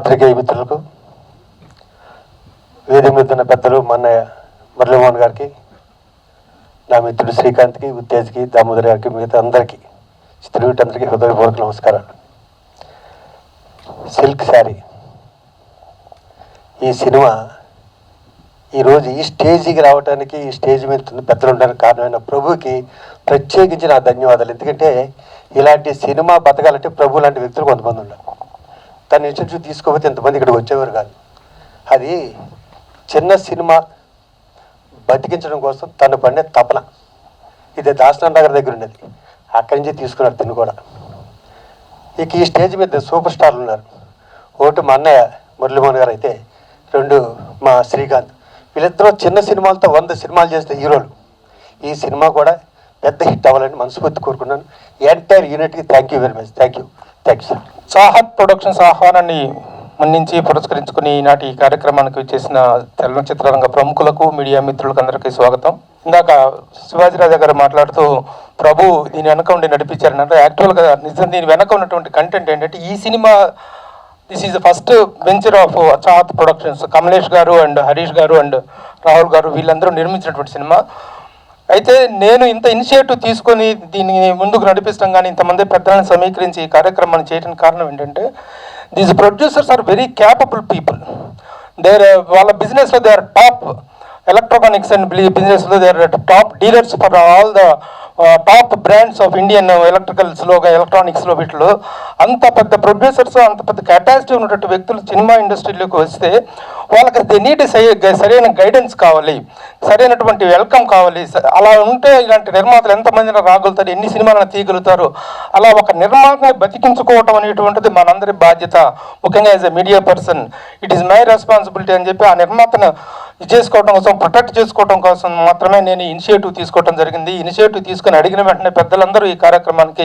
పాత్రికేయ మిత్రులకు, వేదిక మీద ఉన్న పెద్దలు మన్నయ్య మురళీమోహన్ గారికి, నా మిత్రుడు శ్రీకాంత్కి, ఉత్తేజ్కి, దామోదర్ గారికి, మిగతా అందరికీ, చిత్రవీటందరికీ హృదయపూర్వక నమస్కారాలు. సిల్క్ శారీ ఈ సినిమా ఈరోజు ఈ స్టేజీకి రావడానికి, ఈ స్టేజ్ మీద పెద్దలు ఉండడానికి కారణమైన ప్రభుకి ప్రత్యేకించి నా ధన్యవాదాలు. ఎందుకంటే ఇలాంటి సినిమా బతకాలంటే ప్రభు లాంటి వ్యక్తులు కొంతమంది ఉన్నారు. తన ఇన్స్టిట్యూట్ తీసుకోకపోతే ఇంతమంది ఇక్కడికి వచ్చేవారు కాదు. అది చిన్న సినిమా బతికించడం కోసం తను పడిన తపన. ఇది దాసనాథ్ నగర్ దగ్గర ఉన్నది, అక్కడి నుంచి తీసుకున్నారు తిని కూడా. ఇక ఈ స్టేజ్ మీద సూపర్ స్టార్లు ఉన్నారు. ఒకటి మా అన్నయ్య మురళీమోహన్ గారు అయితే, రెండు మా శ్రీకాంత్. వీళ్ళిద్దరూ చిన్న సినిమాలతో 100 సినిమాలు చేస్తే హీరోలు. ఈ సినిమా కూడా పెద్ద హిట్ అవ్వాలని మనస్ఫూర్తి కోరుకున్నాను. ఎంటైర్ యూనిట్కి thank you very much. Thank you sir. Chahat productions ఆహ్వానాన్ని మన్నించి పురస్కరించుకుని ఈనాటి ఈ కార్యక్రమానికి చేసిన చలనచిత్రరంగ ప్రముఖులకు, మీడియా మిత్రులకు అందరికీ స్వాగతం. ఇందాక శివాజీరాజా గారు మాట్లాడుతూ ప్రభు దీని వెనక ఉండి నడిపించారన్నట్టు. యాక్చువల్గా నిజం దీని వెనక ఉన్నటువంటి కంటెంట్ ఏంటంటే, ఈ cinema this is the first venture of Chahat productions. Kamlesh గారు అండ్ హరీష్ గారు అండ్ రాహుల్ గారు వీళ్ళందరూ నిర్మించినటువంటి సినిమా. అయితే నేను ఇంత ఇనిషియేటివ్ తీసుకొని దీన్ని ముందుకు నడిపిస్తాం కానీ, ఇంతమంది పెద్దలను సమీకరించి ఈ కార్యక్రమాన్ని చేయడానికి కారణం ఏంటంటే, these producers are very capable people. వాళ్ళ బిజినెస్లో they are top. Electronics and బిజినెస్లో they are top dealers for all the top brands of Indian ఎలక్ట్రికల్స్లో, ఎలక్ట్రానిక్స్లో. వీటిలో అంత పెద్ద ప్రొడ్యూసర్స్, అంత పెద్ద కెపాసిటీ ఉన్నటువంటి వ్యక్తులు సినిమా ఇండస్ట్రీలోకి వస్తే వాళ్ళకి దే నీడ్ సరైన గైడెన్స్ కావాలి, సరైనటువంటి వెల్కమ్ కావాలి. అలా ఉంటే ఇలాంటి నిర్మాతలు ఎంతమందిని రాగలుగుతారు, ఎన్ని సినిమాలను తీయగలుగుతారు. అలా ఒక నిర్మాతని బతికించుకోవటం అనేటువంటిది మనందరి బాధ్యత. ముఖ్యంగా as a media person it is my responsibility అని చెప్పి ఆ నిర్మాతను చేసుకోవడం కోసం, ప్రొటెక్ట్ చేసుకోవడం కోసం మాత్రమే నేను ఇనిషియేటివ్ తీసుకోవడం జరిగింది. ఇనిషియేటివ్ తీసుకుని అడిగిన వెంటనే పెద్దలందరూ ఈ కార్యక్రమానికి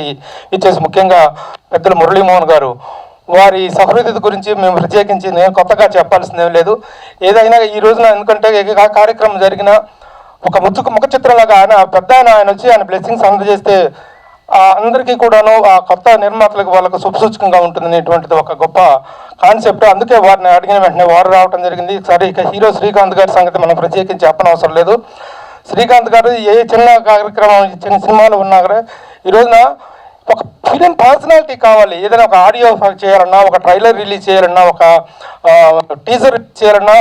ఇచ్చేసి, ముఖ్యంగా పెద్దలు మురళీమోహన్ గారు, వారి సహృదయత గురించి మేము ప్రత్యేకించి నేను కొత్తగా చెప్పాల్సిందేం లేదు. ఏదైనా ఈ రోజున ఎందుకంటే ఆ కార్యక్రమం జరిగిన ఒక ముఖ చిత్రంలాగా ఆయన వచ్చి ఆయన బ్లెస్సింగ్స్ అందజేస్తే అందరికీ కూడాను ఆ కొత్త నిర్మాతలకు వాళ్ళకు శుభసూచకంగా ఉంటుంది అనేటువంటిది ఒక గొప్ప కాన్సెప్ట్. అందుకే వారిని అడిగిన వెంటనే వారు రావడం జరిగింది. సరే, ఇక హీరో శ్రీకాంత్ గారి సంగతి మనం ప్రత్యేకించి చెప్పనవసరం లేదు. శ్రీకాంత్ గారు ఏ చిన్న కార్యక్రమం, చిన్న సినిమాలు ఉన్నా కూడా ఈ రోజున ఒక ఫిలిం పర్సనాలిటీ కావాలి. ఏదైనా ఒక ఆడియో చేయాలన్నా, ఒక ట్రైలర్ రిలీజ్ చేయాలన్నా, ఒక టీజర్ చేయాలన్నా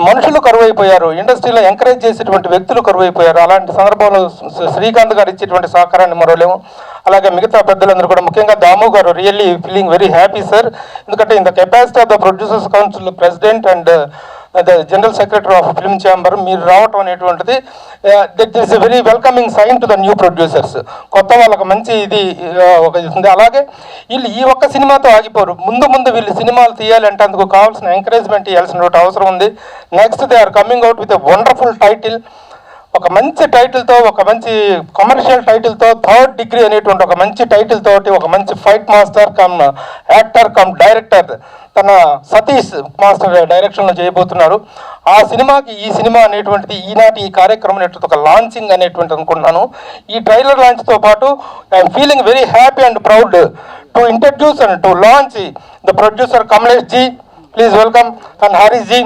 మనుషులు కరువైపోయారు. ఇండస్ట్రీలో ఎంకరేజ్ చేసేటువంటి వ్యక్తులు కరువైపోయారు. అలాంటి సందర్భంలో శ్రీకాంత్ గారు ఇచ్చేటువంటి సహకారాన్ని మరోలేము. అలాగే మిగతా పెద్దలందరూ కూడా, ముఖ్యంగా Damu garu, really feeling very happy sir. ఎందుకంటే in the capacity of the producers council president and the general secretary of film chamber మీరు రావటం అనేటువంటిది that is a very welcoming sign to the new producers. కొత్త వాళ్ళకి మంచి ఇది ఒక ఉంది. అలాగే వీళ్ళు ఈ ఒక్క సినిమాతో ఆగిపోరు. ముందు వీళ్ళు సినిమాలు తీయాలంటే అందుకు కావాల్సిన ఎంకరేజ్మెంట్ ఇవ్వాల్సిన అవసరం ఉంది. Next they are coming out with a wonderful title. ఒక మంచి టైటిల్తో, ఒక మంచి కమర్షియల్ టైటిల్తో, 3rd డిగ్రీ అనేటువంటి ఒక మంచి టైటిల్ తోటి, ఒక మంచి fight master come actor come director తన సతీష్ మాస్టర్ డైరెక్షన్లో చేయబోతున్నారు. ఆ సినిమాకి ఈ సినిమా అనేటువంటిది ఈనాటి ఈ కార్యక్రమం అనేటువంటి ఒక లాంచింగ్ అనేటువంటి అనుకుంటున్నాను. ఈ ట్రైలర్ లాంచ్తో పాటు I'm feeling very happy and proud to introduce and to launch the producer Kamlesh ji. Please welcome. And Harish ji,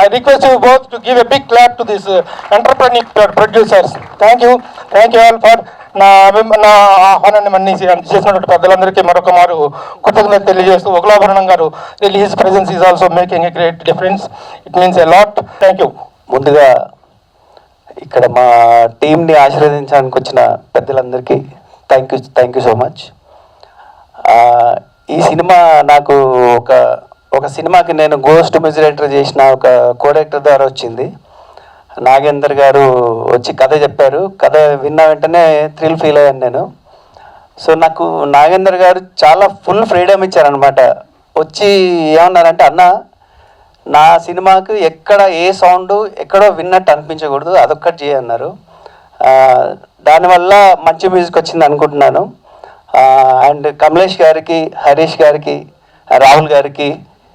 I request you both to give a big clap to these entrepreneur producers. Thank you all for నా ఆహ్వానాన్ని మన్నించి చేసినటువంటి పెద్దలందరికీ మరొక మారు కృతజ్ఞత తెలియజేస్తూ, ఒకలాభరణం గారు really his presence is also making a great difference. It means a lot. Thank you. ముందుగా ఇక్కడ మా టీంని ఆశీర్వదించడానికి వచ్చిన పెద్దలందరికీ థ్యాంక్ యూ సో మచ్. ఈ సినిమా నాకు ఒక సినిమాకి నేను గోస్ట్ మ్యూజిక్ చేసిన ఒక కోడైరెక్టర్ ద్వారా వచ్చింది. నాగేందర్ గారు వచ్చి కథ చెప్పారు. కథ విన్న వెంటనే థ్రిల్ ఫీల్ అయ్యాను నేను. సో నాకు నాగేందర్ గారు చాలా ఫుల్ ఫ్రీడమ్ ఇచ్చారనమాట. వచ్చి ఏమన్నారంటే, అన్న నా సినిమాకు ఎక్కడ ఏ సౌండ్ ఎక్కడో విన్నట్టు అనిపించకూడదు, అదొక్కటి చేయన్నారు. దానివల్ల మంచి మ్యూజిక్ వచ్చింది అనుకుంటున్నాను. అండ్ కమలేష్ గారికి, హరీష్ గారికి, రాహుల్ గారికి,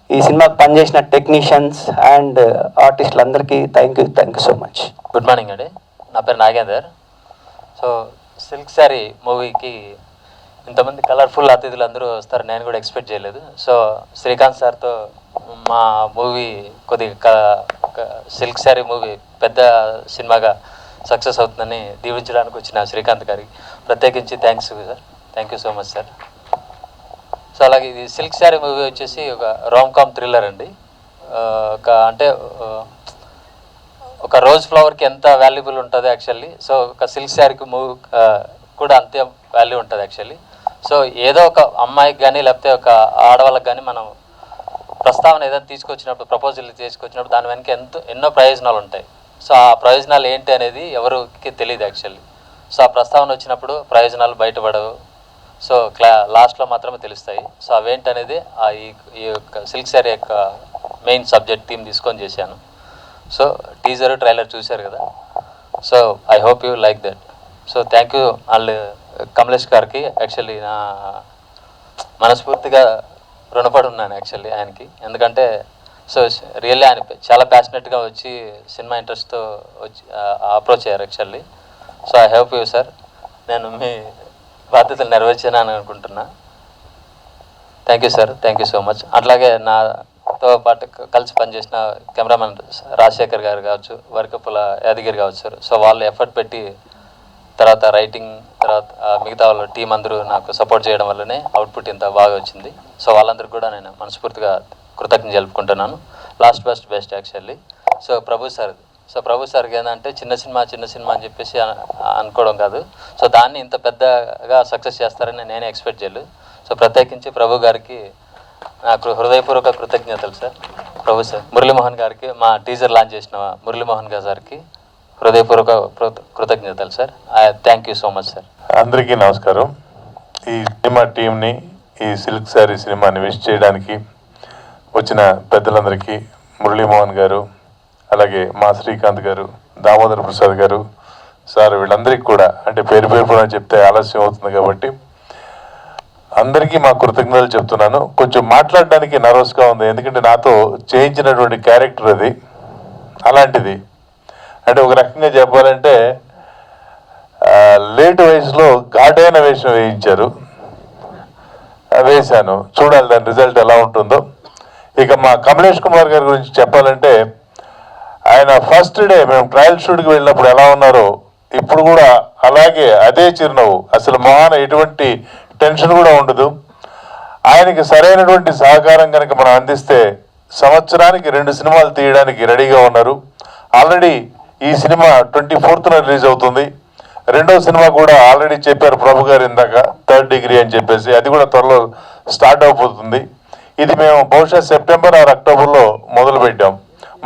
ఈ సినిమాకి పనిచేసిన టెక్నీషియన్స్ అండ్ ఆర్టిస్టులందరికీ thank you so much. Good morning అండి. నా పేరు నాగేందర్. సో సిల్క్ శారీ మూవీకి ఇంతమంది కలర్ఫుల్ అతిథులు అందరూ వస్తారు నేను కూడా ఎక్స్పెక్ట్ చేయలేదు. సో శ్రీకాంత్ సార్తో మా మూవీ కొద్దిగా సిల్క్ శారీ మూవీ పెద్ద సినిమాగా సక్సెస్ అవుతుందని దీవించడానికి వచ్చిన శ్రీకాంత్ గారికి ప్రత్యేకించి thanks sir. Thank you so much sir. So అలాగే ఇది సిల్క్ శారీ మూవీ వచ్చేసి ఒక రామ్ కామ్ థ్రిల్లర్ అండి. ఒక రోజ్ ఫ్లవర్కి ఎంత వాల్యుబుల్ ఉంటుంది యాక్చువల్లీ, సో ఒక సిల్క్ శారీకి మూవీ కూడా అంతే వాల్యూ ఉంటుంది యాక్చువల్లీ. సో ఏదో ఒక అమ్మాయికి కానీ లేకపోతే ఒక ఆడవాళ్ళకి కానీ మనం ప్రస్తావన ఏదైనా తీసుకొచ్చినప్పుడు, ప్రపోజల్ తీసుకొచ్చినప్పుడు దాని వెనక ఎన్నో ప్రయోజనాలు ఉంటాయి. సో ఆ ప్రయోజనాలు ఏంటి అనేది ఎవరికి తెలియదు యాక్చువల్లీ. సో ఆ ప్రస్తావన వచ్చినప్పుడు ప్రయోజనాలు బయటపడవు, సో లాస్ట్లో మాత్రమే తెలుస్తాయి. సో అవేంటనేది ఈ యొక్క సిల్క్ శారీ యొక్క మెయిన్ సబ్జెక్ట్ థీమ్ తీసుకొని చేశాను. సో టీజర్ ట్రైలర్ చూశారు కదా, so I hope you like that. So thank you వాళ్ళు కమలేష్ గారికి యాక్చువల్లీ నా మనస్ఫూర్తిగా రుణపడి ఉన్నాను యాక్చువల్లీ ఆయనకి. ఎందుకంటే సో రియల్లీ ఆయన చాలా ప్యాషనెట్గా వచ్చి సినిమా ఇంట్రెస్ట్తో వచ్చి అప్రోచ్ అయ్యారు actually. So I hope you sir, నేను మీ బాధ్యతలు నెరవేర్చానని అనుకుంటున్నా. Thank you sir, thank you so much. అట్లాగే నాతో పాటు కలిసి పనిచేసిన కెమెరామెన్ రాజశేఖర్ గారు కావచ్చు, వరకపుల యాదగిరి కావచ్చు సార్. సో వాళ్ళు ఎఫర్ట్ పెట్టి తర్వాత రైటింగ్ తర్వాత మిగతా వాళ్ళ టీం అందరూ నాకు సపోర్ట్ చేయడం వల్లనే అవుట్పుట్ ఇంత బాగా వచ్చింది. సో వాళ్ళందరికీ కూడా నేను మనస్ఫూర్తిగా కృతజ్ఞత జరుపుకుంటున్నాను. Last best actually. So Prabhu సార్కి ఏంటంటే చిన్న సినిమా అని చెప్పేసి అనుకోవడం కాదు, సో దాన్ని ఇంత పెద్దగా సక్సెస్ చేస్తారని నేనే ఎక్స్పెక్ట్ చేయలేదు. సో ప్రత్యేకించి ప్రభు గారికి నాకు హృదయపూర్వక కృతజ్ఞతలు సార్. ప్రభు సార్, మురళీమోహన్ గారికి, మా టీజర్ లాంచ్ చేసిన మురళీమోహన్ గారికి హృదయపూర్వక కృతజ్ఞతలు sir. Thank you so much sir. అందరికీ నమస్కారం. ఈ సినిమా టీంని ఈ సిల్క్ శారీ సినిమాని విష్ చేయడానికి వచ్చిన పెద్దలందరికీ, మురళీమోహన్ గారు, అలాగే మా శ్రీకాంత్ గారు, దామోదర్ ప్రసాద్ గారు సార్, వీళ్ళందరికీ కూడా అంటే పేరు కూడా చెప్తే ఆలస్యం అవుతుంది కాబట్టి అందరికీ మా కృతజ్ఞతలు చెప్తున్నాను. కొంచెం మాట్లాడడానికి నర్వస్గా ఉంది, ఎందుకంటే నాతో చేయించినటువంటి క్యారెక్టర్ అది అలాంటిది. అంటే ఒక రకంగా చెప్పాలంటే లేట్ వయసులో ఘాటైన వేషం వేశాను. చూడాలి దాని రిజల్ట్ ఎలా ఉంటుందో. ఇక మా కమలేష్ కుమార్ గారి గురించి చెప్పాలంటే ఆయన ఫస్ట్ డే మేము ట్రయల్ షూట్కి వెళ్ళినప్పుడు ఎలా ఉన్నారో ఇప్పుడు కూడా అలాగే అదే చిరునవ్వు, అసలు మొహాన ఎటువంటి టెన్షన్ కూడా ఉండదు. ఆయనకి సరైనటువంటి సహకారం కనుక మనం అందిస్తే సంవత్సరానికి 2 సినిమాలు తీయడానికి రెడీగా ఉన్నారు. ఆల్రెడీ ఈ సినిమా 24న రిలీజ్ అవుతుంది. రెండవ సినిమా కూడా ఆల్రెడీ చెప్పారు ప్రభు గారు ఇందాక, 3rd డిగ్రీ అని చెప్పేసి, అది కూడా త్వరలో స్టార్ట్ అయిపోతుంది. ఇది మేము బహుశా సెప్టెంబర్ ఆర్ అక్టోబర్లో మొదలుపెట్టాం.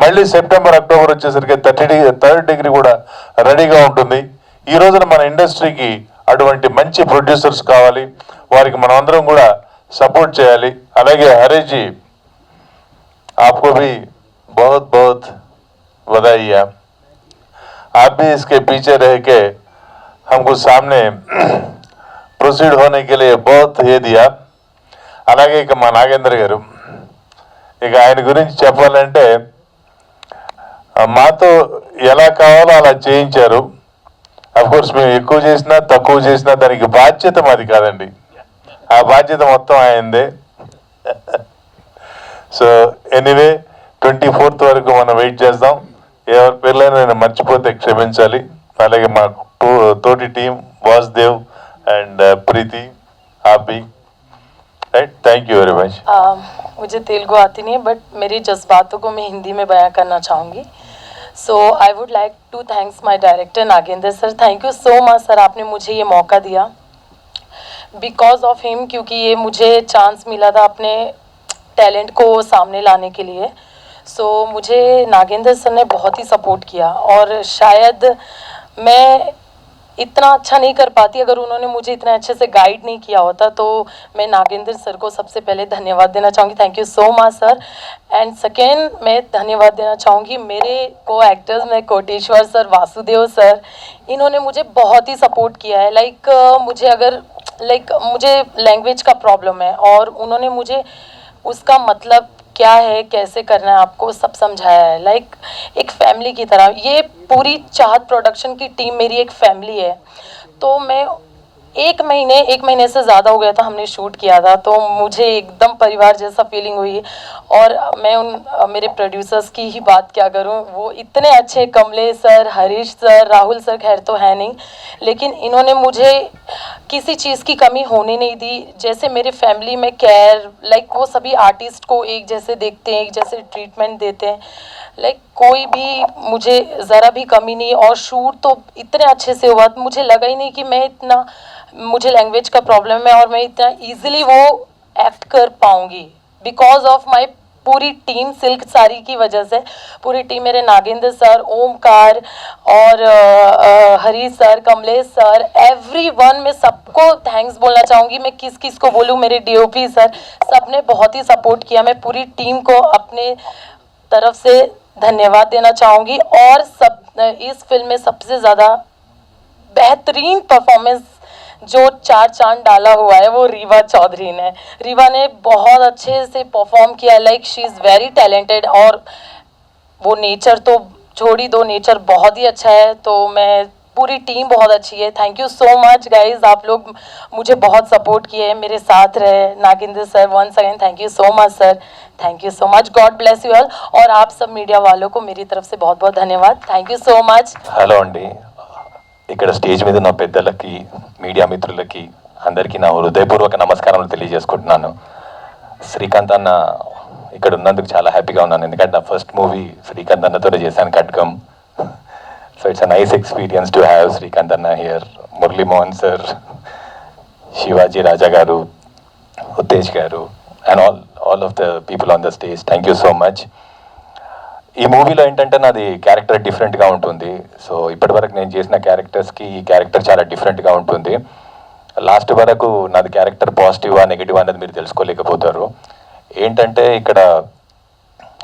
మళ్ళీ సెప్టెంబర్ అక్టోబర్ వచ్చేసరికి 3rd డిగ్రీ కూడా రెడీగా ఉంటుంది. ఈ రోజున మన ఇండస్ట్రీకి అటువంటి మంచి ప్రొడ్యూసర్స్ కావాలి, వారికి మనం అందరం కూడా సపోర్ట్ చేయాలి. అలాగే హరీష్ జీ, आपको भी बहुत बहुत बधाई है. आप भी इसके पीछे रह के हमको सामने प्रोसीड होने के लिए बहुत ये दिया. అలాగే ఇక మా నాగేంద్ర గారు, ఇక ఆయన గురించి చెప్పాలంటే మాతో ఎలా కావాలో అలా చేయించారు. అఫ్కోర్స్ మేము ఎక్కువ చేసినా తక్కువ చేసినా దానికి బాధ్యత మాది కాదండి, ఆ బాధ్యత మొత్తం ఆయనదే. సో ఎనీవే 24th వరకు మనం వెయిట్ చేద్దాం. ఎవరి పేర్లైనా నేను మర్చిపోతే క్షమించాలి. అలాగే మా తోటి టీం వాసుదేవ్ అండ్ ప్రీతి, ఆపి, right. Thank you very much. मुझे तेलुगु आती नहीं है, बट मेरी जज्बातों को मैं हिंदी में बयां करना चाहूँगी. So I would like to thanks my director Nagendra sir. Thank you so much sir, आपने मुझे ये मौका दिया. बिकॉज ऑफ हिम, क्योंकि ये मुझे चांस मिला था अपने टैलेंट को सामने लाने के लिए. सो मुझे नागेंद्र सर ने बहुत ही सपोर्ट किया, और शायद मैं इतना अच्छा नहीं कर पाती अगर उन्होंने मुझे इतने अच्छे से गाइड नहीं किया होता. तो मैं नागेंद्र सर को सबसे पहले धन्यवाद देना चाहूँगी. Thank you so much sir. And second मैं धन्यवाद देना चाहूँगी मेरे को एक्टर्स में कोटेश्वर सर, वासुदेव सर, इन्होंने मुझे बहुत ही सपोर्ट किया है. मुझे लैंग्वेज का प्रॉब्लम है, और उन्होंने मुझे उसका मतलब क्या है, कैसे करना है, आपको सब समझाया है. एक फैमिली की तरह. ये पूरी चाहत प्रोडक्शन की टीम मेरी एक फैमिली है. तो मैं एक महीने से ज़्यादा हो गया था हमने शूट किया था, तो मुझे एकदम परिवार जैसा फीलिंग हुई। और मैं मेरे प्रोड्यूसर्स की ही बात क्या करूं, वो इतने अच्छे, Kamlesh sir, Harish sir, Rahul sir खैर तो है नहीं, लेकिन इन्होंने मुझे किसी चीज़ की कमी होने नहीं दी। जैसे मेरे फैमिली में केयर, लाइक वो सभी आर्टिस्ट को एक जैसे देखते हैं, एक जैसे ट्रीटमेंट देते हैं, लाइक कोई भी मुझे ज़रा भी कमी नहीं। और शूट तो इतने अच्छे से हुआ, मुझे लगा ही नहीं कि मैं इतना, मुझे लैंग्वेज का प्रॉब्लम है और मैं इतना इजीली वो एक्ट कर पाऊंगी, बिकॉज ऑफ माय पूरी टीम, सिल्क साड़ी की वजह से पूरी टीम, मेरे नागेंद्र सर, ओमकार और Harish sir, Kamlesh sir, everyone, मैं सबको थैंक्स बोलना चाहूँगी। मैं किस किस को बोलूँ, मेरे डीओपी सर, सबने बहुत ही सपोर्ट किया। मैं पूरी टीम को अपने तरफ से धन्यवाद देना चाहूँगी। और सब इस फिल्म में सबसे ज़्यादा बेहतरीन परफॉर्मेंस जो 4 चांद डाला हुआ है वो रीवा चौधरी ने। रीवा ने बहुत अच्छे से परफॉर्म किया, like she is very talented. और वो नेचर तो छोड़ी दो, नेचर बहुत ही अच्छा है। तो मैं, पूरी टीम बहुत अच्छी है। Thank you so much guys, आप लोग मुझे बहुत सपोर्ट किए, मेरे साथ रहे। Nagendra sir, once again thank you so much sir, thank you so much, God bless you all. और आप सब मीडिया वालों को मेरी तरफ से बहुत बहुत धन्यवाद, thank you so much. Hello అండి, ఇక్కడ స్టేజ్ మీద ఉన్న పెద్దలకి, మీడియా మిత్రులకి అందరికీ నా హృదయపూర్వక నమస్కారాలు తెలియజేసుకుంటున్నాను. శ్రీకాంత్ అన్న ఇక్కడ ఉన్నందుకు చాలా హ్యాపీగా ఉన్నాను, ఎందుకంటే నా ఫస్ట్ మూవీ శ్రీకాంత్ అన్నతోనే చేశాను, ఖడ్గం. So it's a nice experience to have Srikanth అన్న హియర్, మురళీ మోహన్ సార్, శివాజీ రాజా గారు, ఉత్తేజ్ గారు and all of the people on the stage, thank you so much. ఈ మూవీలో ఏంటంటే నాది క్యారెక్టర్ డిఫరెంట్గా ఉంటుంది. సో ఇప్పటివరకు నేను చేసిన క్యారెక్టర్స్కి ఈ క్యారెక్టర్ చాలా డిఫరెంట్గా ఉంటుంది. లాస్ట్ వరకు నాది క్యారెక్టర్ పాజిటివా నెగిటివ్ అనేది మీరు తెలుసుకోలేకపోతారు. ఏంటంటే ఇక్కడ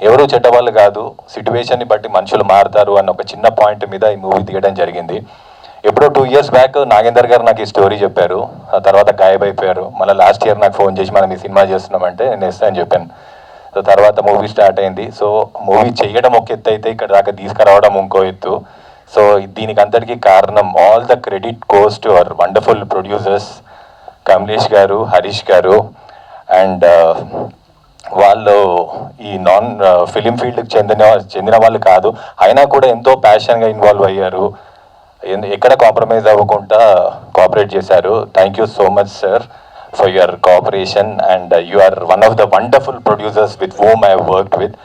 ఎవరు చెడ్డవాళ్ళు కాదు, సిట్యువేషన్ని బట్టి మనుషులు మారుతారు అన్న ఒక చిన్న పాయింట్ మీద ఈ మూవీ తీయడం జరిగింది. ఎప్పుడో 2 years బ్యాక్ నాగేందర్ గారు నాకు ఈ స్టోరీ చెప్పారు, ఆ తర్వాత గాయబైపోయారు. మళ్ళీ లాస్ట్ ఇయర్ నాకు ఫోన్ చేసి మనం ఈ సినిమా చేస్తున్నామంటే నేను వేస్తానని చెప్పాను. సో తర్వాత మూవీ స్టార్ట్ అయింది. సో మూవీ చేయడం ఒక ఎత్తు అయితే ఇక్కడ దాకా తీసుకురావడం ఇంకో ఎత్తు. సో దీనికి అంతటికీ కారణం, all the credit goes to our wonderful producers Kamlesh గారు, హరీష్ గారు. అండ్ వాళ్ళు ఈ నాన్ ఫిలిం ఫీల్డ్కి చెందిన వాళ్ళు కాదు, అయినా కూడా ఎంతో ప్యాషన్గా ఇన్వాల్వ్ అయ్యారు, ఎక్కడ కాంప్రమైజ్ అవ్వకుండా కోఆపరేట్ చేశారు. Thank you so much sir for your cooperation, and you are one of the wonderful producers with whom I have worked with,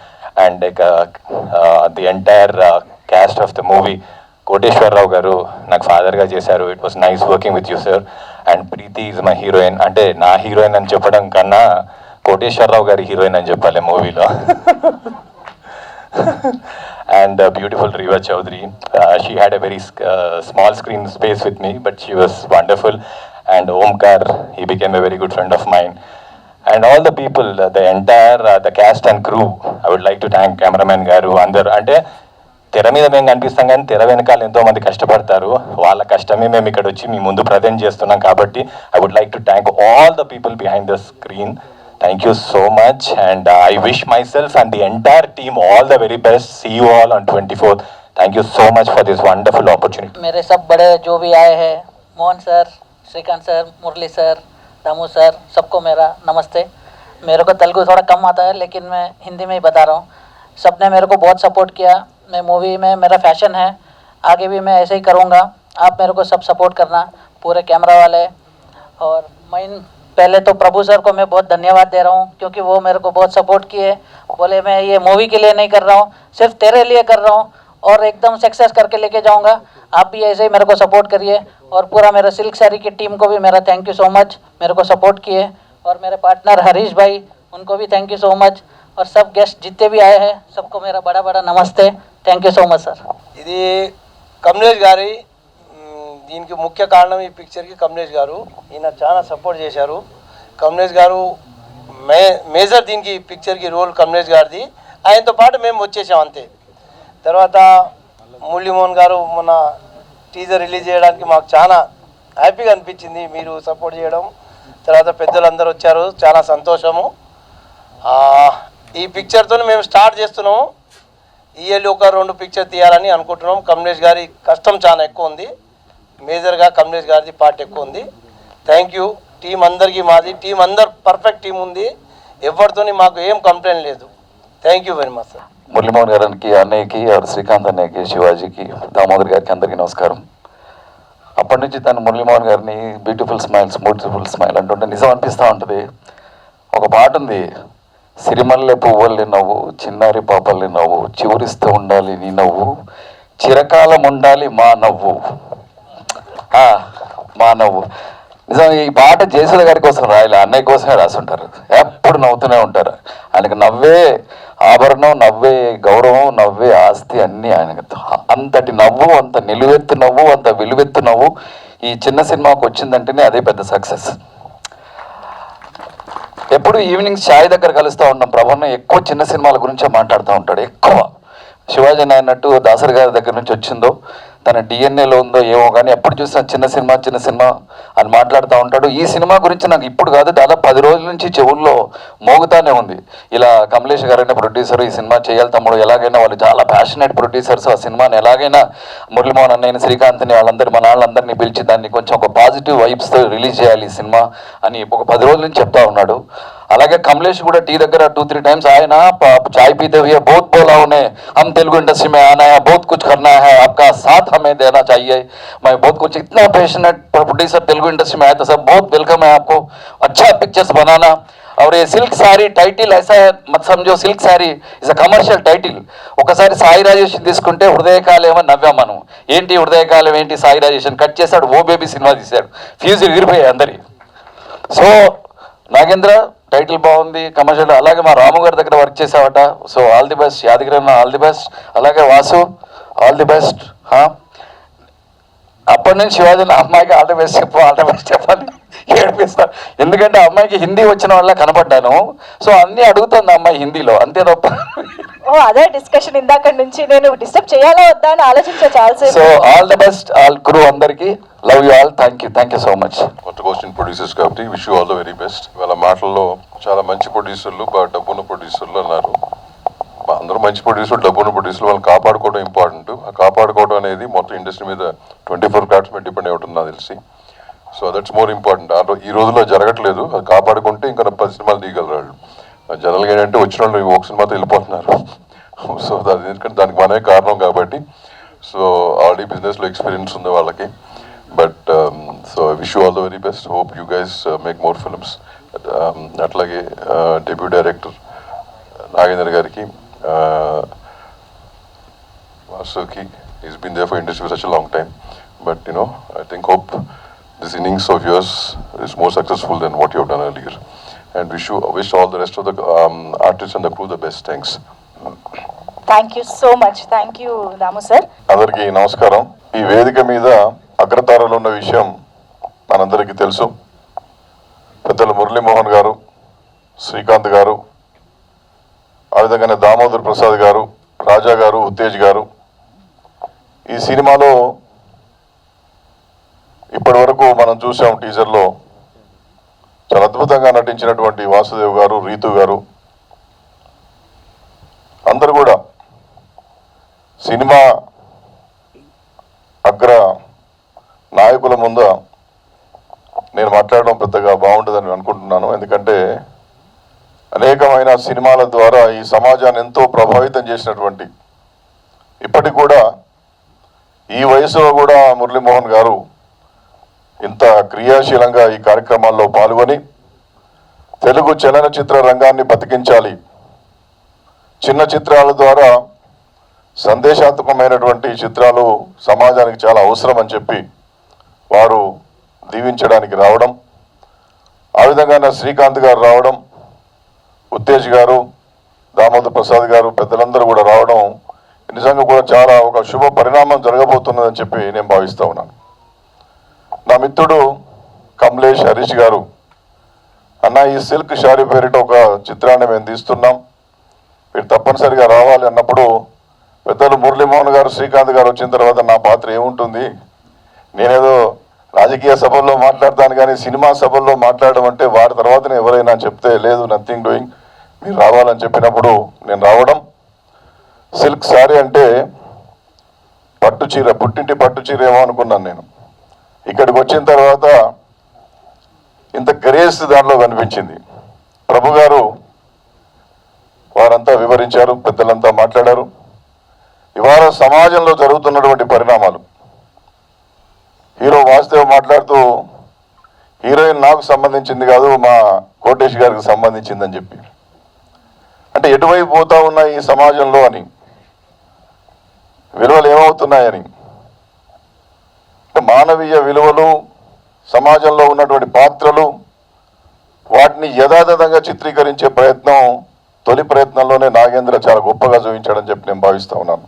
and the entire cast of the movie. Koteshwar Rao garu నాకు ఫాదర్గా చేశారు. It was nice working with you sir. And Preethi is my heroine. అంటే నా heroine అని చెప్పడం కన్నా కోటేశ్వర రావు గారి heroine అని చెప్పాలి మూవీలో. And beautiful Riva Chaudhary, she had a very small screen space with me, but she was wonderful. And Omkar, he became a very good friend of mine. And all the people, the entire the cast and crew, I would like to thank cameraman garu andaru. Ante తెర మీద మేము కనిపిస్తాం కానీ తెర వెనకాల ఎంతో మంది కష్టపడతారు, వాళ్ళ కష్టమే మేము ఇక్కడ వచ్చి మీ ముందు ప్రజెంట్ చేస్తున్నాం. కాబట్టి I would like to thank all the people behind the screen. Thank you so much, and I wish myself and the entire team all the very best. See you all on 24th. Thank you so much for this wonderful opportunity. मेरे सब बड़े जो भी आए हैं, Mohan sir, Shrikant sir, मुरली sir, Damu sir, सबको मेरा नमस्ते. मेरे को तेलुगु थोड़ा कम आता है, लेकिन मैं हिंदी में ही बता रहा हूँ. सबने मेरे को बहुत सपोर्ट किया. मैं मूवी में, मेरा फैशन है, आगे भी मैं ऐसे ही करूँगा. आप मेरे को सब सपोर्ट करना, पूरे कैमरा वाले. और मैं पहले तो प्रभु सर को मैं बहुत धन्यवाद दे रहा हूँ, क्योंकि वो मेरे को बहुत सपोर्ट किए. बोले मैं ये मूवी के लिए नहीं कर रहा हूँ, सिर्फ तेरे लिए कर रहा हूँ और एकदम सक्सेस करके लेके जाऊँगा. आप भी ऐसे ही मेरे को सपोर्ट करिए. और पूरा मेरा सिल्क साड़ी की टीम को भी मेरा थैंक यू सो मच, मेरे को सपोर्ट किए. और मेरे पार्टनर हरीश भाई, उनको भी थैंक यू सो मच. और सब गेस्ट जितने भी आए हैं, सबको मेरा बड़ा बड़ा नमस्ते. Thank you so much sir. ఇది కమలేష్ గారి, దీనికి ముఖ్య కారణం ఈ పిక్చర్కి కమలేష్ గారు. ఈయన చాలా సపోర్ట్ చేశారు. కమలేష్ గారు మేజర్ దీనికి పిక్చర్కి రోల్ కమలేష్ గారిది. ఆయనతో పాటు మేము వచ్చేసాం అంతే. తర్వాత మురళీమోహన్ గారు మొన్న టీజర్ రిలీజ్ చేయడానికి మాకు చాలా హ్యాపీగా అనిపించింది, మీరు సపోర్ట్ చేయడం. తర్వాత పెద్దలందరూ వచ్చారు, చాలా సంతోషము. ఈ పిక్చర్తో మేము స్టార్ట్ చేస్తున్నాము. ఇయర్లీ ఒక 2 పిక్చర్ తీయాలని అనుకుంటున్నాం. కమలేష్ గారి కష్టం చాలా ఎక్కువ ఉంది, మేజర్గా కమలేష్ గారిది పార్ట్ ఎక్కువ ఉంది. Thank you. టీం అందరికీ మాది టీం అందరు పర్ఫెక్ట్ టీం ఉంది, ఎవరితోని మాకు ఏం కంప్లైంట్ లేదు. Thank you very much sir. Muralimohan గారికి, అన్నయ్యకి, శ్రీకాంత్ అన్నయ్యకి, శివాజీకి, దామోదర్ గారికి అందరికీ నమస్కారం. అప్పటి నుంచి తను మురళీమోహన్ గారిని బ్యూటిఫుల్ స్మైల్ అంటుంటే నిజం అనిపిస్తూ ఉంటుంది. ఒక పాట ఉంది, సిరిమల్లె పువ్వుల్ని నవ్వు, చిన్నారి పాపల్ని నవ్వు, చివరిస్తూ ఉండాలి నీ నవ్వు, చిరకాలం ఉండాలి మా నవ్వు. మా నవ్వు నిజం. ఈ పాట జయసుధ గారి కోసం రాయాలి, అన్నయ్య కోసమే రాసుంటారు. ఎప్పుడు నవ్వుతూనే ఉంటారు. ఆయనకు నవ్వే ఆభరణం, నవ్వే గౌరవం, నవ్వే ఆస్తి అన్నీ ఆయనకు. అంతటి నవ్వు, అంత నిలువెత్తు నవ్వు, అంత విలువెత్తు నవ్వు ఈ చిన్న సినిమాకు వచ్చిందంటేనే అదే పెద్ద సక్సెస్. ఎప్పుడు ఈవినింగ్స్ ఛాయ్ దగ్గర కలుస్తూ ఉంటాం. ప్రభన్న ఎక్కువ చిన్న సినిమాల గురించే మాట్లాడుతూ ఉంటాడు. ఎక్కువ శివాజీ అన్నట్టు దాసరి గారి దగ్గర నుంచి వచ్చిందో తన డిఎన్ఏలో ఉందో ఏమో కానీ ఎప్పుడు చూసినా చిన్న సినిమా అని మాట్లాడుతూ ఉంటాడు. ఈ సినిమా గురించి నాకు ఇప్పుడు కాదు, దాదాపు 10 రోజుల నుంచి చెవుల్లో మోగుతానే ఉంది. ఇలా కమలేష్ గారైనా ప్రొడ్యూసర్, ఈ సినిమా చేయాలి తమ్ముడు, ఎలాగైనా వాళ్ళు చాలా ప్యాషనేట్ ప్రొడ్యూసర్స్, ఆ సినిమాని ఎలాగైనా మురళీమోహన్ అన్నయ్యని, శ్రీకాంత్ని, మన వాళ్ళందరినీ పిలిచి దాన్ని కొంచెం ఒక పాజిటివ్ వైబ్స్తో రిలీజ్ చేయాలి ఈ సినిమా అని ఒక 10 రోజుల నుంచి చెప్తా ఉన్నాడు. అలాగే కమలేష్ కూడా టీ దగ్గర 2-3 टाइम्स ఆయన చాయ్ पीते हुए बहुत बोला उन्हें, हम तेलुगु इंडस्ट्री में आना है, बहुत कुछ करना है, आपका साथ हमें देना चाहिए. मैं बहुत कुछ इतना पैशनेट प्रोड्यूसर तेलुगु इंडस्ट्री में आया तो सब बहुत वेलकम है आपको, अच्छा पिक्चर्स बनाना. और ये सिल्क साड़ी టైటిల్ ऐसा है, मत समझो silk sari is a commercial title. ఒకసారి సాయి రాజేష్ తీసుకుంటే హృదయకాలం అని నవ్వాం మనం. ఏంటి హృదయకాలం ఏంటి, సాయి రాజేష్ కట్ చేశాడు, ఓ బేబీ సినిమా తీశాడు, ఫ్యూజులు ఎగిరిపోయాయి అందరి. సో నాగేంద్ర టైటిల్ బాగుంది, కమర్షియల్. అలాగే మా రాము గారి దగ్గర వర్క్ చేసావట, so all the best. Yadagiri అన్న ఆల్ ది బెస్ట్. అలాగే వాసు ఆల్ ది బెస్ట్. అప్పటి నుంచి శివాజీని అమ్మాయికి ఆల్ ది బెస్ట్ చెప్పాలి ఏడిపిస్తాను. ఎందుకంటే అమ్మాయికి హిందీ వచ్చిన వల్ల కనపడ్డాను, సో అన్నీ అడుగుతుంది అమ్మాయి హిందీలో, అంతే తప్ప. అదే డిస్కషన్ ఇందాక నుంచి నేను డిస్టర్బ్ చేయాలా వద్దా అని ఆలోచించా చాలాసేపు. So all the best all crew అందరికి. Love you all. Thank you so much. కొత్త క్వశ్చన్ ప్రొడ్యూసర్స్ కాబట్టి wish you all the very best. వాళ్ళ మాటల్లో చాలా మంచి ప్రొడ్యూసర్లు, బాగా డబ్బున్న ప్రొడ్యూసర్లు అన్నారు. అందరూ మంచి ప్రొడ్యూసర్, డబ్బున్న ప్రొడ్యూసర్లు, వాళ్ళని కాపాడుకోవడం ఇంపార్టెంట్. ఆ కాపాడుకోవడం అనేది మొత్తం ఇండస్ట్రీ మీద 24 క్రాఫ్ట్స్ మీద డిపెండ్ అయి ఉంటుంది నాకు తెలిసి. So that's more important. ఈ రోజుల్లో జరగట్లేదు, అది కాపాడుకుంటే ఇంకా 10 సినిమాలు తీయగలరు వాళ్ళు. జనరల్గా ఏంటంటే వచ్చిన వాళ్ళు ఒక సినిమాతో వెళ్ళిపోతున్నారు. సో ఎందుకంటే దానికి మనమే కారణం కాబట్టి. సో ఆల్రెడీ బిజినెస్లో ఎక్స్పీరియన్స్ ఉంది వాళ్ళకి. But so wish you all the very best. Hope you guys make more films. అట్లాగే డెబ్యూ డైరెక్టర్ నాగేంద్ర గారికి, వాసుకి, is been there for industry for such a long time. But I think hope this innings of yours is more successful than what you have done earlier. And wish all the rest of the artists and the crew the best. Thanks. Thank you so much. Thank you Ramu sir. అందరికీ నమస్కారం. ఈ వేదిక మీద అగ్రతారలు ఉన్న విషయం మనందరికీ తెలుసు. పెద్దలు మురళీమోహన్ గారు, శ్రీకాంత్ గారు, ఆ విధంగానే దామోదర్ ప్రసాద్ గారు, రాజా గారు, ఉత్తేజ్ గారు. ఈ సినిమాలో ఇప్పటి వరకు మనం చూసాం టీజర్లో చాలా అద్భుతంగా నటించినటువంటి వాసుదేవ్ గారు, రీతు గారు అందరూ కూడా సినిమా అగ్ర నాయకుల ముందు నేను మాట్లాడడం పెద్దగా బాగుంటుందని అనుకుంటున్నాను. ఎందుకంటే అనేకమైన సినిమాల ద్వారా ఈ సమాజాన్ని ఎంతో ప్రభావితం చేసినటువంటి, ఇప్పటికి కూడా ఈ వయసులో కూడా మురళీమోహన్ గారు ఇంత క్రియాశీలంగా ఈ కార్యక్రమాల్లో పాల్గొని తెలుగు చలనచిత్ర రంగాన్ని బతికించాలి, చిన్న చిత్రాల ద్వారా సందేశాత్మకమైనటువంటి చిత్రాలు సమాజానికి చాలా అవసరం అని చెప్పి వారు దీవించడానికి రావడం, ఆ విధంగా శ్రీకాంత్ గారు రావడం, ఉత్తేజ్ గారు, దామోదర్ ప్రసాద్ గారు, పెద్దలందరూ కూడా రావడం నిజంగా కూడా చాలా ఒక శుభ పరిణామం జరగబోతున్నదని చెప్పి నేను భావిస్తూ ఉన్నాను. నా మిత్రుడు కమలేష్, హరీష్ గారు, అన్న ఈ సిల్క్ షారీ పేరిట ఒక చిత్రాన్ని మేము తీస్తున్నాం, మీరు తప్పనిసరిగా రావాలి అన్నప్పుడు పెద్దలు మురళీమోహన్ గారు, శ్రీకాంత్ గారు వచ్చిన తర్వాత నా పాత్ర ఏముంటుంది, నేనేదో రాజకీయ సభల్లో మాట్లాడతాను కానీ సినిమా సభల్లో మాట్లాడడం అంటే వారి తర్వాతనే ఎవరైనా చెప్తే లేదు, నథింగ్ డూయింగ్, మీరు రావాలని చెప్పినప్పుడు నేను రావడం. సిల్క్ శారీ అంటే పట్టు చీర, పుట్టింటి పట్టు చీర ఏమో అనుకున్నాను నేను. ఇక్కడికి వచ్చిన తర్వాత క్రేజ్ దాంట్లో కనిపించింది. ప్రభు గారు వారంతా వివరించారు, పెద్దలంతా మాట్లాడారు. ఇవాళ సమాజంలో జరుగుతున్నటువంటి పరిణామాలు, హీరో వాసుదేవ్ మాట్లాడుతూ హీరోయిన్ నాకు సంబంధించింది కాదు, మా కోటేష్ గారికి సంబంధించిందని చెప్పి, అంటే ఎటువైపు పోతా ఉన్నాయి ఈ సమాజంలో అని, విలువలు ఏమవుతున్నాయని, మానవీయ విలువలు, సమాజంలో ఉన్నటువంటి పాత్రలు, వాటిని యథాతథంగా చిత్రీకరించే ప్రయత్నం తొలి ప్రయత్నంలోనే నాగేంద్ర చాలా గొప్పగా చూపించాడని చెప్పి నేను భావిస్తూ ఉన్నాను.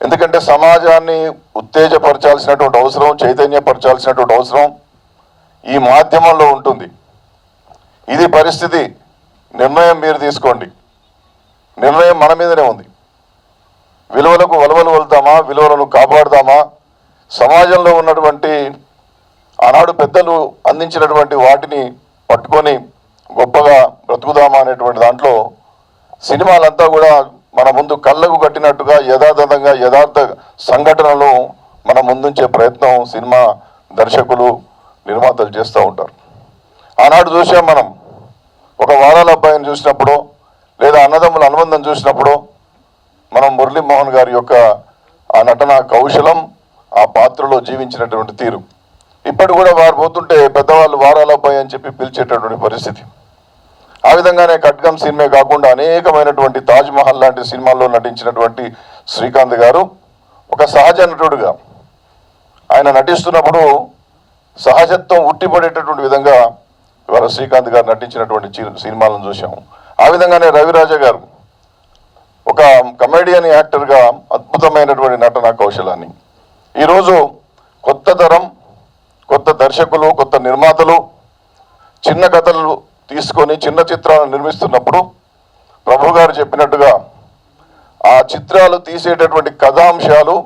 ఎందుకంటే సమాజాన్ని ఉత్తేజపరచాల్సినటువంటి అవసరం, చైతన్యపరచాల్సినటువంటి అవసరం ఈ మాధ్యమంలో ఉంటుంది. ఇది పరిస్థితి. నిర్ణయం మీరు తీసుకోండి. నిర్ణయం మన మీదనే ఉంది. విలువలకు వలవలు వెళ్తామా, విలువలను కాపాడుదామా, సమాజంలో ఉన్నటువంటి ఆనాడు పెద్దలు అందించినటువంటి వాటిని పట్టుకొని గొప్పగా బ్రతుకుదామా అనేటువంటి దాంట్లో సినిమాలంతా కూడా మన ముందు కళ్ళకు కట్టినట్టుగా యథాతథంగా యథార్థ సంఘటనలు మన ముందుంచే ప్రయత్నం సినిమా దర్శకులు, నిర్మాతలు చేస్తూ ఉంటారు. ఆనాడు చూసాం మనం, ఒక వారాల అబ్బాయిని చూసినప్పుడు లేదా అన్నదమ్ముల అనుబంధం చూసినప్పుడు మనం మురళీమోహన్ గారి యొక్క ఆ నటన కౌశలం, ఆ పాత్రలో జీవించినటువంటి తీరు, ఇప్పటి కూడా వారు పోతుంటే పెద్దవాళ్ళు వారాల అబ్బాయి అని చెప్పి పిలిచేటటువంటి పరిస్థితి. ఆ విధంగానే ఖడ్గం సినిమా కాకుండా అనేకమైనటువంటి తాజ్ మహల్ లాంటి సినిమాల్లో నటించినటువంటి శ్రీకాంత్ గారు ఒక సహజ నటుడుగా ఆయన నటిస్తున్నప్పుడు సహజత్వం ఉట్టిపడేటటువంటి విధంగా ఇవాళ శ్రీకాంత్ గారు నటించినటువంటి సినిమాలను చూసాము. ఆ విధంగానే రవిరాజ గారు ఒక కమెడియన్ యాక్టర్గా అద్భుతమైనటువంటి నటన కౌశలాన్ని, ఈరోజు కొత్త తరం, కొత్త దర్శకులు, కొత్త నిర్మాతలు చిన్న కథలు తీసుకొని చిన్న చిత్రాలను నిర్మిస్తున్నప్పుడు ప్రభు గారు చెప్పినట్టుగా ఆ చిత్రాలు తీసేటటువంటి కథాంశాలు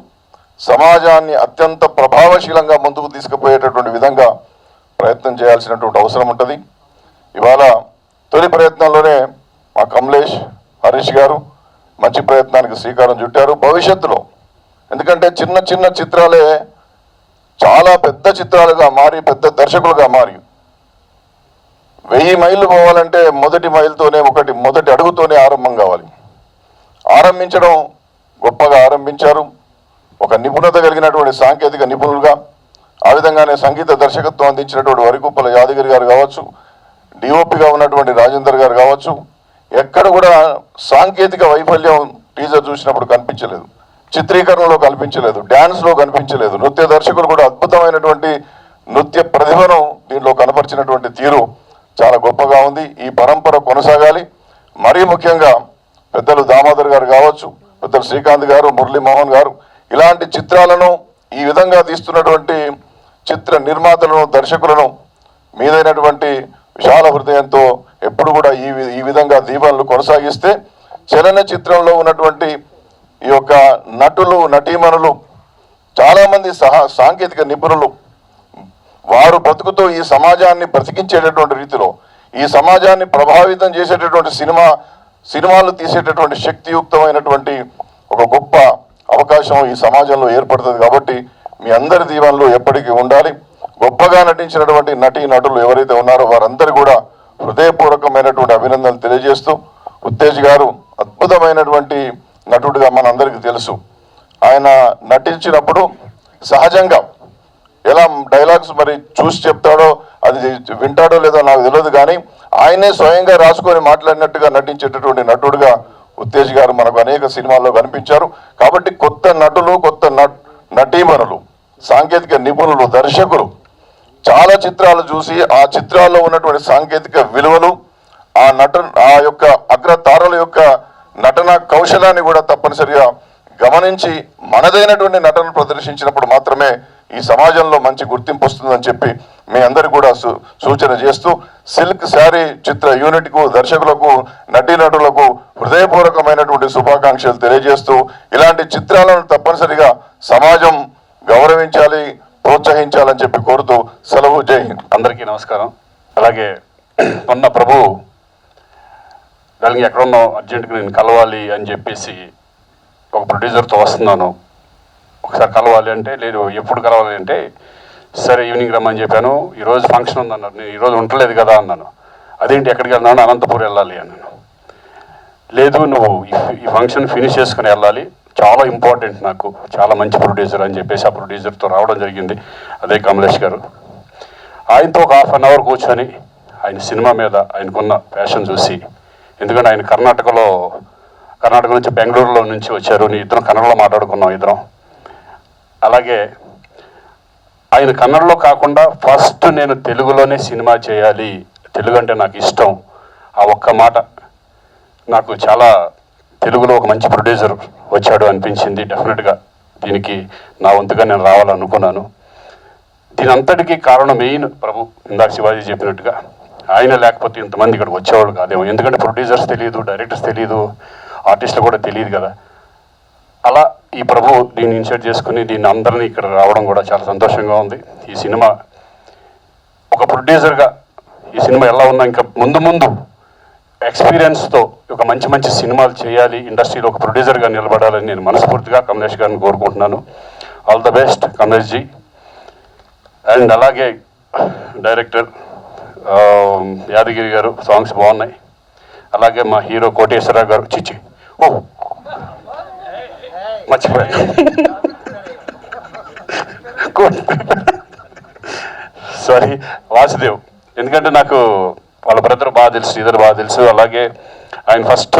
సమాజాన్ని అత్యంత ప్రభావశీలంగా ముందుకు తీసుకుపోయేటటువంటి విధంగా ప్రయత్నం చేయాల్సినటువంటి అవసరం ఉంటుంది. ఇవాళ తొలి ప్రయత్నంలోనే మా కమలేష్, హరీష్ గారు మంచి ప్రయత్నానికి శ్రీకారం చుట్టారు. భవిష్యత్తులో ఎందుకంటే చిన్న చిన్న చిత్రాలే చాలా పెద్ద చిత్రాలుగా మారి, పెద్ద దర్శకులుగా మారి 1000 మైళ్ళు పోవాలంటే మొదటి మైలుతోనే, మొదటి అడుగుతోనే ఆరంభం కావాలి. ఆరంభించడం గొప్పగా ఆరంభించారు. ఒక నిపుణత కలిగినటువంటి సాంకేతిక నిపుణులుగా, ఆ విధంగానే సంగీత దర్శకత్వం అందించినటువంటి వరికుప్పల యాదగిరి గారు కావచ్చు, డిఓపిగా ఉన్నటువంటి రాజేందర్ గారు కావచ్చు, ఎక్కడ కూడా సాంకేతిక వైఫల్యం టీజర్ చూసినప్పుడు కనిపించలేదు, చిత్రీకరణలో కనిపించలేదు, డ్యాన్స్లో కనిపించలేదు. నృత్య దర్శకులు కూడా అద్భుతమైనటువంటి నృత్య ప్రతిభను దీనిలో కనపరిచినటువంటి తీరు చాలా గొప్పగా ఉంది. ఈ పరంపర కొనసాగాలి. మరీ ముఖ్యంగా పెద్దలు దామోదర్ గారు కావచ్చు, పెద్దలు శ్రీకాంత్ గారు, మురళీమోహన్ గారు ఇలాంటి చిత్రాలను ఈ విధంగా తీస్తున్నటువంటి చిత్ర నిర్మాతలను, దర్శకులను మీదైనటువంటి విశాల హృదయంతో ఎప్పుడు కూడా ఈ విధంగా దీవెనలు కొనసాగిస్తే చలన చిత్రంలో ఉన్నటువంటి ఈ యొక్క నటులు, నటీమణులు, చాలామంది సాంకేతిక నిపుణులు వారు బ్రతుకుతో ఈ సమాజాన్ని బ్రతికించేటటువంటి రీతిలో, ఈ సమాజాన్ని ప్రభావితం చేసేటటువంటి సినిమాలు తీసేటటువంటి శక్తియుక్తమైనటువంటి ఒక గొప్ప అవకాశం ఈ సమాజంలో ఏర్పడుతుంది. కాబట్టి మీ అందరి దీవెనలు ఎప్పటికీ ఉండాలి. గొప్పగా నటించినటువంటి నటీ నటులు ఎవరైతే ఉన్నారో వారందరూ కూడా హృదయపూర్వకమైనటువంటి అభినందనలు తెలియజేస్తూ, ఉత్తేజ్ గారు అద్భుతమైనటువంటి నటుడిగా మనందరికీ తెలుసు. ఆయన నటించినప్పుడు సహజంగా ఎలా డైలాగ్స్ మరి చూసి చెప్తాడో, అది వింటాడో లేదో నాకు తెలియదు, కానీ ఆయనే స్వయంగా రాసుకొని మాట్లాడినట్టుగా నటించేటటువంటి నటుడుగా ఉత్తేజ్ గారు మనకు అనేక సినిమాల్లో కనిపించారు. కాబట్టి కొత్త నటులు, కొత్త నటీమణులు, సాంకేతిక నిపుణులు, దర్శకులు చాలా చిత్రాలు చూసి ఆ చిత్రాల్లో ఉన్నటువంటి సాంకేతిక విలువలు, ఆ యొక్క అగ్రతారల యొక్క నటన కౌశలాన్ని కూడా తప్పనిసరిగా గమనించి మనదైనటువంటి నటన ప్రదర్శించినప్పుడు మాత్రమే ఈ సమాజంలో మంచి గుర్తింపు వస్తుందని చెప్పి మీ అందరు కూడా సూచన చేస్తూ, సిల్క్ శారీ చిత్ర యూనిట్కు, దర్శకులకు, నటీనటులకు హృదయపూర్వకమైనటువంటి శుభాకాంక్షలు తెలియజేస్తూ, ఇలాంటి చిత్రాలను తప్పనిసరిగా సమాజం గౌరవించాలి, ప్రోత్సహించాలని చెప్పి కోరుతూ సెలవు. జై హింద్. అందరికీ నమస్కారం. అలాగే మొన్న ప్రభు దానికి ఎక్కడున్నావు, అర్జెంటుగా నేను కలవాలి అని చెప్పేసి ఒక ప్రొడ్యూసర్తో వస్తున్నాను, ఒకసారి కలవాలి అంటే, లేదు ఎప్పుడు కలవాలి అంటే సరే ఈవినింగ్ రమ్మని చెప్పాను. ఈరోజు ఫంక్షన్ ఉందన్నారు. నేను ఈరోజు ఉండలేదు కదా అన్నాను. అదేంటి ఎక్కడికి వెళ్తున్నాను? అనంతపూర్ వెళ్ళాలి అన్నాను. లేదు, నువ్వు ఈ ఫంక్షన్ ఫినిష్ చేసుకుని వెళ్ళాలి, చాలా ఇంపార్టెంట్, నాకు చాలా మంచి ప్రొడ్యూసర్ అని చెప్పేసి ఆ ప్రొడ్యూసర్తో రావడం జరిగింది. అదే కమలేష్ గారు. ఆయనతో ఒక ½ అన్ అవర్ కూర్చొని ఆయన సినిమా మీద ఆయనకున్న ప్యాషన్ చూసి, ఎందుకంటే ఆయన కర్ణాటక నుంచి బెంగళూరులో నుంచి వచ్చారు. నీ ఇద్దరం కన్నడలో మాట్లాడుకున్నాం ఇద్దరం. అలాగే ఆయన కన్నడలో కాకుండా ఫస్ట్ నేను తెలుగులోనే సినిమా చేయాలి, తెలుగు అంటే నాకు ఇష్టం, ఆ ఒక్క మాట నాకు చాలా, తెలుగులో ఒక మంచి ప్రొడ్యూసర్ వచ్చాడు అనిపించింది. డెఫినెట్గా దీనికి నా వంతుగా నేను రావాలనుకున్నాను. దీని అంతటికీ కారణం మెయిన్ ప్రభు. ఇందాక శివాజీ చెప్పినట్టుగా ఆయన లేకపోతే ఇంతమంది ఇక్కడికి వచ్చేవాళ్ళు కాదేమో. ఎందుకంటే ప్రొడ్యూసర్స్ తెలియదు, డైరెక్టర్స్ తెలియదు, ఆర్టిస్టులు కూడా తెలియదు కదా. అలా ఈ ప్రభు దీన్ని ఇన్సర్ట్ చేసుకుని దీన్ని అందరినీ ఇక్కడ రావడం కూడా చాలా సంతోషంగా ఉంది. ఈ సినిమా ఒక ప్రొడ్యూసర్గా ఈ సినిమా ఎలా ఉన్నా ఇంకా ముందు ముందు ఎక్స్పీరియన్స్తో ఒక మంచి మంచి సినిమాలు చేయాలి, ఇండస్ట్రీలో ఒక ప్రొడ్యూసర్గా నిలబడాలని నేను మనస్ఫూర్తిగా కమలేష్ గారిని కోరుకుంటున్నాను. All the best Kamlesh ji. And అలాగే డైరెక్టర్ యాదగిరి గారు, సాంగ్స్ బాగున్నాయి. అలాగే మా హీరో కోటేశ్వరరావు గారు, చిచ్చి మర్చిపోయాను, సారీ, వాసుదేవ్. ఎందుకంటే నాకు వాళ్ళ బ్రదర్ బాగా తెలుసు, శ్రీధర్ బాగా తెలుసు. అలాగే ఆయన ఫస్ట్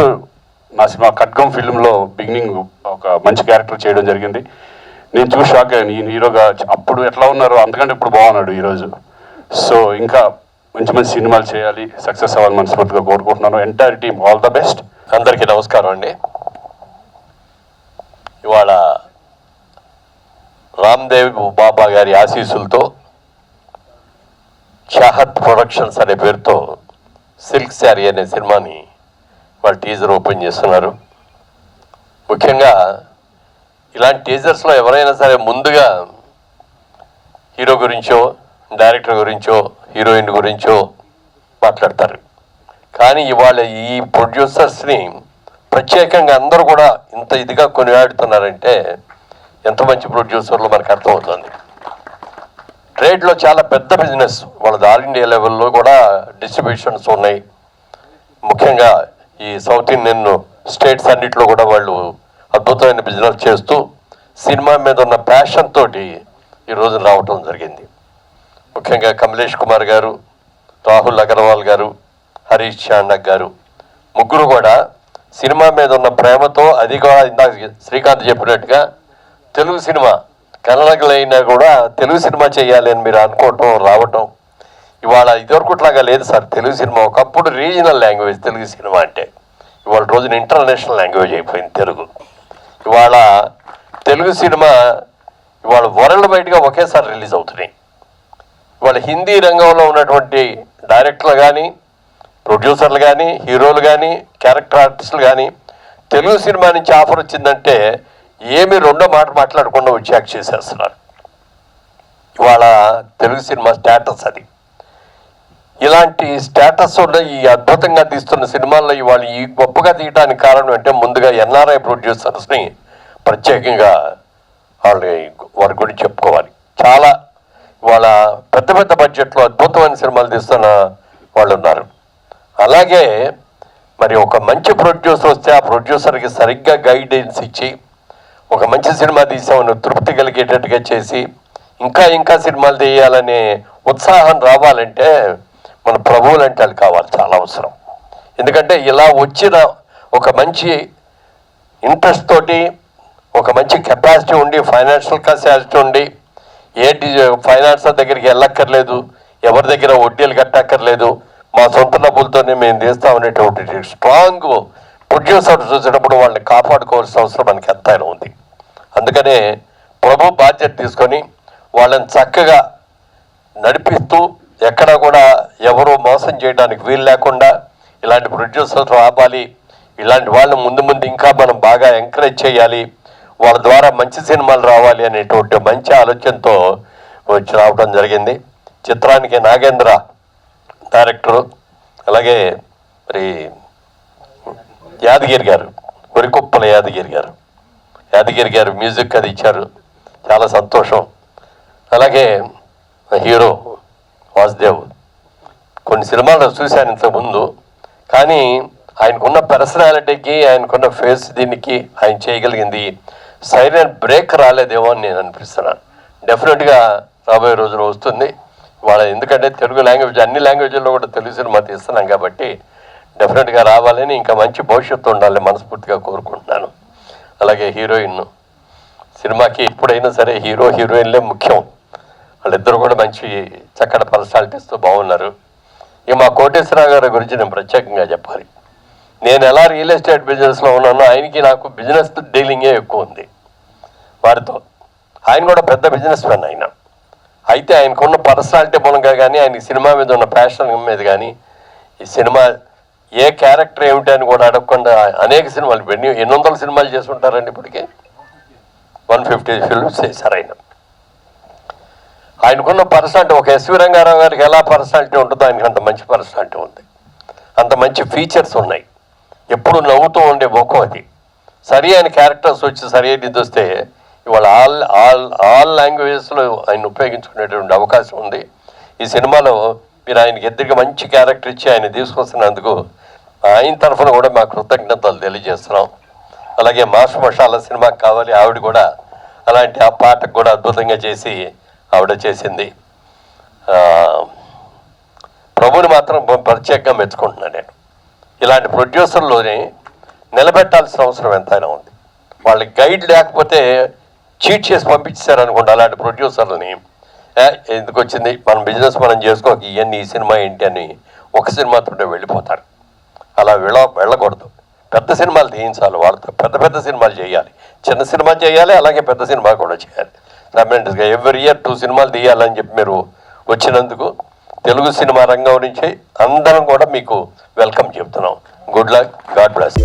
నా సినిమా ఖడ్గం ఫిల్మ్లో బిగినింగ్ ఒక మంచి క్యారెక్టర్ చేయడం జరిగింది. నేను చూసి షాక్ అయ్యాను, ఈయన హీరోగా అప్పుడు ఎట్లా ఉన్నారో అంతకంటే ఇప్పుడు బాగున్నాడు ఈరోజు. సో ఇంకా మంచి మంచి సినిమాలు చేయాలి, సక్సెస్ అవ్వాలి మనస్ఫూర్తిగా కోరుకుంటున్నాను. Entire team all the best. అందరికీ నమస్కారం అండి. ఇవాళ రామ్దేవ్ బాబా గారి ఆశీస్సులతో చాహత్ ప్రొడక్షన్స్ అనే పేరుతో సిల్క్ శారీ అనే సినిమాని వాళ్ళు టీజర్ ఓపెన్ చేస్తున్నారు. ముఖ్యంగా ఇలాంటి టీజర్స్లో ఎవరైనా సరే ముందుగా హీరో గురించో, డైరెక్టర్ గురించో, హీరోయిన్ గురించో మాట్లాడతారు. కానీ ఇవాళ ఈ ప్రొడ్యూసర్స్ని ప్రత్యేకంగా అందరూ కూడా ఇంత ఇదిగా కొనియాడుతున్నారంటే ఎంత మంచి ప్రొడ్యూసర్లు మనకు అర్థమవుతుంది. ట్రేడ్లో చాలా పెద్ద బిజినెస్ వాళ్ళది. ఆల్ ఇండియా లెవెల్లో కూడా డిస్ట్రిబ్యూషన్స్ ఉన్నాయి. ముఖ్యంగా ఈ సౌత్ ఇండియన్ స్టేట్స్ అన్నింటిలో కూడా వాళ్ళు అద్భుతమైన బిజినెస్ చేస్తూ సినిమా మీద ఉన్న ప్యాషన్ తోటి ఈరోజు రావటం జరిగింది. ముఖ్యంగా కమలేష్ కుమార్ గారు, రాహుల్ అగర్వాల్ గారు, హరీష్ చాండక్ గారు ముగ్గురు కూడా సినిమా మీద ఉన్న ప్రేమతో, అది కూడా ఇందాక శ్రీకాంత్ చెప్పినట్టుగా తెలుగు సినిమా కన్నడలైనా కూడా తెలుగు సినిమా చేయాలి అని మీరు అనుకోవటం, రావటం. ఇవాళ ఇదివరకుట్లాగా లేదు సార్. తెలుగు సినిమా ఒకప్పుడు రీజనల్ లాంగ్వేజ్ తెలుగు సినిమా అంటే, ఇవాళ రోజున ఇంటర్నేషనల్ లాంగ్వేజ్ అయిపోయింది తెలుగు. ఇవాళ తెలుగు సినిమా ఇవాళ వరల్డ్ వైడ్గా ఒకేసారి రిలీజ్ అవుతున్నాయి. ఇవాళ హిందీ రంగంలో ఉన్నటువంటి డైరెక్టర్లు కానీ, ప్రొడ్యూసర్లు కానీ, హీరోలు కానీ, క్యారెక్టర్ ఆర్టిస్టులు కానీ తెలుగు సినిమా నుంచి ఆఫర్ వచ్చిందంటే ఏమి రెండో మాట మాట్లాడకుండా వచ్చి యాక్ట్ చేసేస్తున్నారు. ఇవాళ తెలుగు సినిమా స్టేటస్ అది. ఇలాంటి స్టేటస్ ఉన్న ఈ అద్భుతంగా తీస్తున్న సినిమాల్లో ఇవాళ ఈ గొప్పగా తీయడానికి కారణం అంటే ముందుగా ఎన్ఆర్ఐ ప్రొడ్యూసర్స్ని ప్రత్యేకంగా వారి గురించి చెప్పుకోవాలి. చాలా వాళ్ళ పెద్ద పెద్ద బడ్జెట్లో అద్భుతమైన సినిమాలు తీస్తున్న వాళ్ళు ఉన్నారు. అలాగే మరి ఒక మంచి ప్రొడ్యూసర్ వస్తే ఆ ప్రొడ్యూసర్కి సరిగ్గా గైడెన్స్ ఇచ్చి ఒక మంచి సినిమా తీసామని తృప్తి కలిగేటట్టుగా చేసి ఇంకా ఇంకా సినిమాలు తీయాలనే ఉత్సాహం రావాలంటే మన ప్రభువులు అంటే వాళ్ళు కావాలి, చాలా అవసరం. ఎందుకంటే ఇలా వచ్చిన ఒక మంచి ఇంట్రెస్ట్ తోటి, ఒక మంచి కెపాసిటీ ఉండి, ఫైనాన్షియల్ కెపాసిటీ ఉండి, ఫైనాన్సర్ దగ్గరికి వెళ్ళక్కర్లేదు, ఎవరి దగ్గర వడ్డీలు కట్టక్కర్లేదు, మా సొంత డబ్బులతోనే మేము తీస్తామనేటువంటి స్ట్రాంగ్ ప్రొడ్యూసర్ చూసినప్పుడు వాళ్ళని కాపాడుకోవాల్సిన అవసరం మనకి ఎంతైనా ఉంది. అందుకనే ప్రభు బాధ్యత తీసుకొని వాళ్ళని చక్కగా నడిపిస్తూ ఎక్కడ కూడా ఎవరు మోసం చేయడానికి వీలు లేకుండా ఇలాంటి ప్రొడ్యూసర్స్ రావాలి, ఇలాంటి వాళ్ళని ముందు ముందు ఇంకా మనం బాగా ఎంకరేజ్ చేయాలి, వాళ్ళ ద్వారా మంచి సినిమాలు రావాలి అనేటువంటి మంచి ఆలోచనతో వచ్చి రావడం జరిగింది. చిత్రానికి నాగేంద్ర డైరెక్టరు, అలాగే మరి యాదగిరి గారు, వరికుప్పల యాదగిరి గారు మ్యూజిక్ అది ఇచ్చారు, చాలా సంతోషం. అలాగే హీరో వాసుదేవ్ కొన్ని సినిమాలు చూశాను ఇంతకుముందు, కానీ ఆయనకున్న పర్సనాలిటీకి ఆయనకున్న ఫేస్ దీనికి ఆయన చేయగలిగింది సైలెంట్ బ్రేక్ రాలేదేమో అని నేను అనిపిస్తున్నాను. డెఫినెట్గా రాబోయే రోజులు వస్తుంది వాళ్ళ, ఎందుకంటే తెలుగు లాంగ్వేజ్ అన్ని లాంగ్వేజ్ల్లో కూడా తెలుగు సినిమా తీస్తున్నాం కాబట్టి డెఫినెట్గా రావాలని, ఇంకా మంచి భవిష్యత్తు ఉండాలని మనస్ఫూర్తిగా కోరుకుంటున్నాను. అలాగే హీరోయిన్ సినిమాకి ఎప్పుడైనా సరే హీరో హీరోయిన్లే ముఖ్యం. వాళ్ళిద్దరూ కూడా మంచి చక్కటి పర్సనాలిటీస్తో బాగున్నారు. ఇక మా కోటేశ్వరరావు గారి గురించి నేను ప్రత్యేకంగా చెప్పాలి. నేను ఎలా రియల్ ఎస్టేట్ బిజినెస్లో ఉన్నానో ఆయనకి నాకు బిజినెస్ డీలింగే ఎక్కువ ఉంది వారితో. ఆయన కూడా పెద్ద బిజినెస్ మ్యాన్ ఆయన. అయితే ఆయనకున్న పర్సనాలిటీ మూలంగా కానీ ఆయన సినిమా మీద ఉన్న ప్యాషన్ మీద కానీ ఈ సినిమా ఏ క్యారెక్టర్ ఏమిటి అని కూడా అడగకుండా అనేక సినిమాలు ఎన్ని వందల సినిమాలు చేసి ఉంటారండి ఇప్పటికే. 150 ఫిల్మ్స్ చేశారు ఆయన. ఆయనకున్న పర్సనాలిటీ ఒక ఎస్వి రంగారావు గారికి ఎలా పర్సనాలిటీ ఉంటుందో ఆయనకి అంత మంచి పర్సనాలిటీ ఉంది, అంత మంచి ఫీచర్స్ ఉన్నాయి. ఎప్పుడు నవ్వుతూ ఉండే ముఖం అది. సరి అయిన క్యారెక్టర్స్ వచ్చి సరి అయినది వస్తే ఇవాళ ఆల్ లాంగ్వేజెస్లో ఆయన ఉపయోగించుకునేటువంటి అవకాశం ఉంది. ఈ సినిమాలో మీరు ఆయనకి ఎదురుగా మంచి క్యారెక్టర్ ఇచ్చి ఆయన తీసుకొస్తున్నందుకు ఆయన తరఫున కూడా మా కృతజ్ఞతలు తెలియజేస్తున్నాం. అలాగే మాస్ మషాలా సినిమాకి కావాలి ఆవిడ కూడా అలాంటి ఆ పాటకు కూడా అద్భుతంగా చేసి ఆవిడ చేసింది. ప్రభుని మాత్రం ప్రత్యేకంగా మెచ్చుకుంటున్నాను నేను. ఇలాంటి ప్రొడ్యూసర్లోనే నిలబెట్టాల్సిన అవసరం ఎంతైనా ఉంది. వాళ్ళకి గైడ్ లేకపోతే చీట్ చేసి పంపించారనుకోండి అలాంటి ప్రొడ్యూసర్లని, ఎందుకు వచ్చింది మన బిజినెస్ మనం చేసుకోక ఇవన్నీ ఈ సినిమా ఏంటి అని ఒక సినిమాతో వెళ్ళిపోతారు. అలా వెళ్ళకూడదు. పెద్ద సినిమాలు తీయించాలి, వాళ్ళతో పెద్ద సినిమాలు చేయాలి, చిన్న సినిమా చేయాలి, అలాగే పెద్ద సినిమా కూడా చేయాలి. ట్రమెండస్గా ఎవ్రీ ఇయర్ 2 సినిమాలు తీయాలని చెప్పి మీరు వచ్చినందుకు తెలుగు సినిమా రంగం నుంచి అందరం కూడా మీకు వెల్కమ్ చెప్తున్నాం. Good luck, God bless.